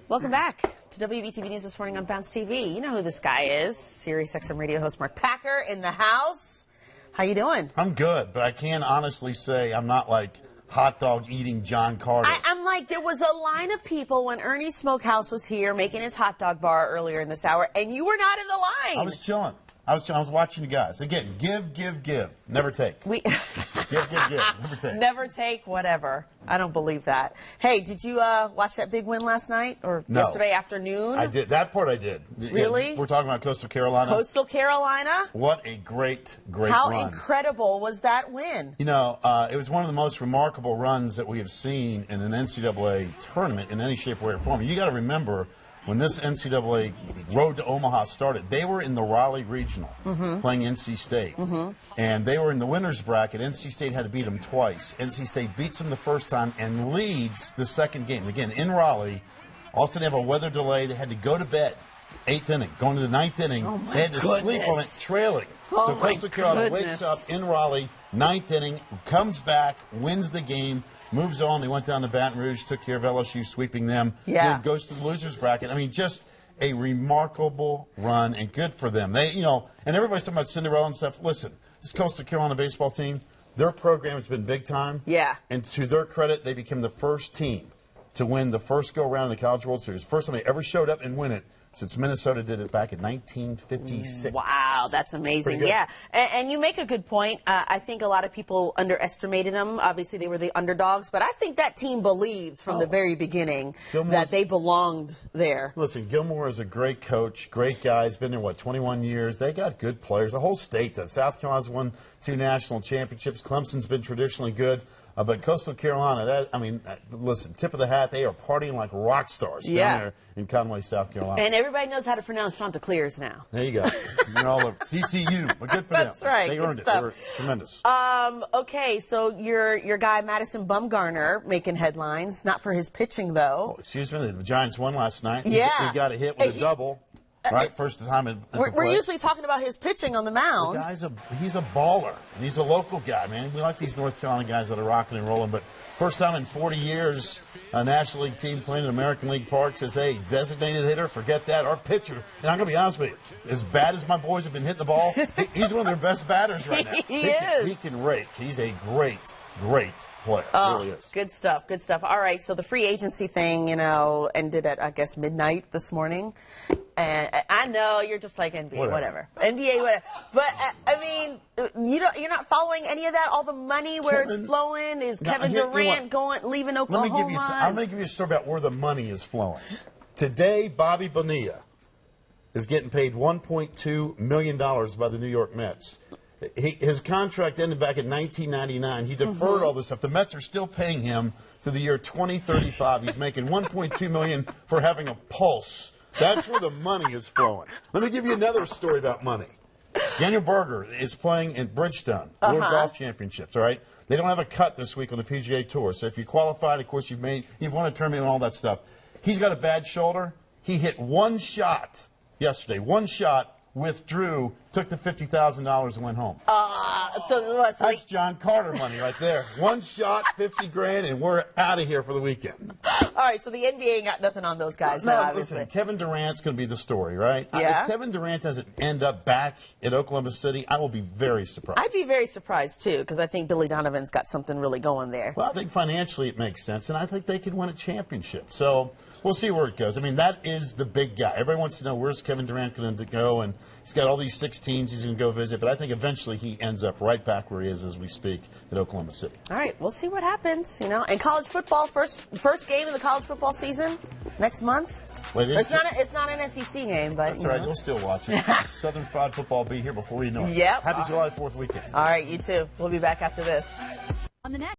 Welcome back to WBTV News This Morning on Bounce TV. You know who this guy is. Sirius XM radio host Mark Packer in the house. How you doing? I'm good, but I can honestly say I'm not like hot dog eating John Carter. I'm like, there was a line of people when Ernie Smokehouse was here making his hot dog bar earlier in this hour, and you were not in the line. I was chilling. I was watching you guys. Again, give. Never take. Give. Never take. Never take, whatever. I don't believe that. Hey, did you watch that big win last night or yesterday afternoon? I did. That part I did. Really? Yeah, we're talking about Coastal Carolina. Coastal Carolina? What a great How run. incredible was that win? You know, it was one of the most remarkable runs that we have seen in an NCAA tournament in any shape, way, or form. You got to remember, when this NCAA road to Omaha started, they were in the Raleigh Regional playing NC State. And they were in the winner's bracket. NC State had to beat them twice. NC State beats them the first time and leads the second game. Again, in Raleigh. Also, they have a weather delay. They had to go to bed. 8th inning. Going to the 9th inning. They had to sleep on it trailing. So Coastal Carolina wakes up in Raleigh, 9th inning, comes back, wins the game. Moves on. They went down to Baton Rouge, took care of LSU, sweeping them. Then goes to the losers bracket. I mean, just a remarkable run, and good for them. They, and everybody's talking about Cinderella and stuff. Listen, this Coastal Carolina baseball team, their program has been big time. Yeah. And to their credit, they became the first team to win the first go-round in the College World Series. First time they ever showed up and win it since Minnesota did it back in 1956. Wow, that's amazing. Yeah, and you make a good point. I think a lot of people underestimated them. Obviously, they were the underdogs, but I think that team believed from the very beginning that they belonged there. Listen, Gilmore is a great coach, great guy. He's been there, 21 years. They got good players. The whole state does. South Carolina's won 2 national championships. Clemson's been traditionally good. But Coastal Carolina, listen, tip of the hat, they are partying like rock stars down there in Conway, South Carolina. And everybody knows how to pronounce Chanticleers now. There you go. You're all over. CCU, but good for That's them. Right. They earned it. They were tremendous. Okay, so your guy Madison Bumgarner making headlines, not for his pitching, though. Oh, excuse me, the Giants won last night. Yeah. He got a hit with a double. Right, first time at the We're usually talking about his pitching on the mound. The guy's he's a baller. He's a local guy, man. We like these North Carolina guys that are rocking and rolling. But first time in 40 years, a National League team playing in American League Park says, hey, designated hitter, forget that. Our pitcher, and I'm going to be honest with you, as bad as my boys have been hitting the ball, he's one of their best batters right now. He is. He can rake. He's a great player. Oh, really is. Good stuff. All right, so the free agency thing, ended at, I guess, midnight this morning. And I know you're just like NBA, whatever. NBA, whatever. But you're not following any of that. All the money where it's flowing is Kevin Durant leaving Oklahoma. I'm going to give you a story about where the money is flowing. Today, Bobby Bonilla is getting paid $1.2 million by the New York Mets. His contract ended back in 1999. He deferred all this stuff. The Mets are still paying him through the year 2035. He's making $1.2 million for having a pulse. That's where the money is flowing. Let me give you another story about money. Daniel Berger is playing in Bridgestone, World Golf Championships, all right? They don't have a cut this week on the PGA Tour. So if you qualified, of course, you've won a tournament and all that stuff. He's got a bad shoulder. He hit one shot yesterday. One shot, withdrew, took the $50,000 and went home. That's John Carter money right there. One shot, $50,000, and we're out of here for the weekend. All right, so the NBA ain't got nothing on those guys. No, obviously. Listen, Kevin Durant's going to be the story, right? Yeah. If Kevin Durant doesn't end up back at Oklahoma City, I will be very surprised. I'd be very surprised, too, because I think Billy Donovan's got something really going there. Well, I think financially it makes sense, and I think they could win a championship. So we'll see where it goes. I mean, that is the big guy. Everybody wants to know where's Kevin Durant going to go, and he's got all these 6 teams he's going to go visit, but I think eventually he ends up right back where he is as we speak at Oklahoma City. All right, we'll see what happens, And college football, first game of the college football season next month. Wait, it's not an SEC game, but that's all right. We'll still watch it. Southern Fried Football will be here before you know it. Yep. Happy July 4th weekend. All right, you too. We'll be back after this. On the next.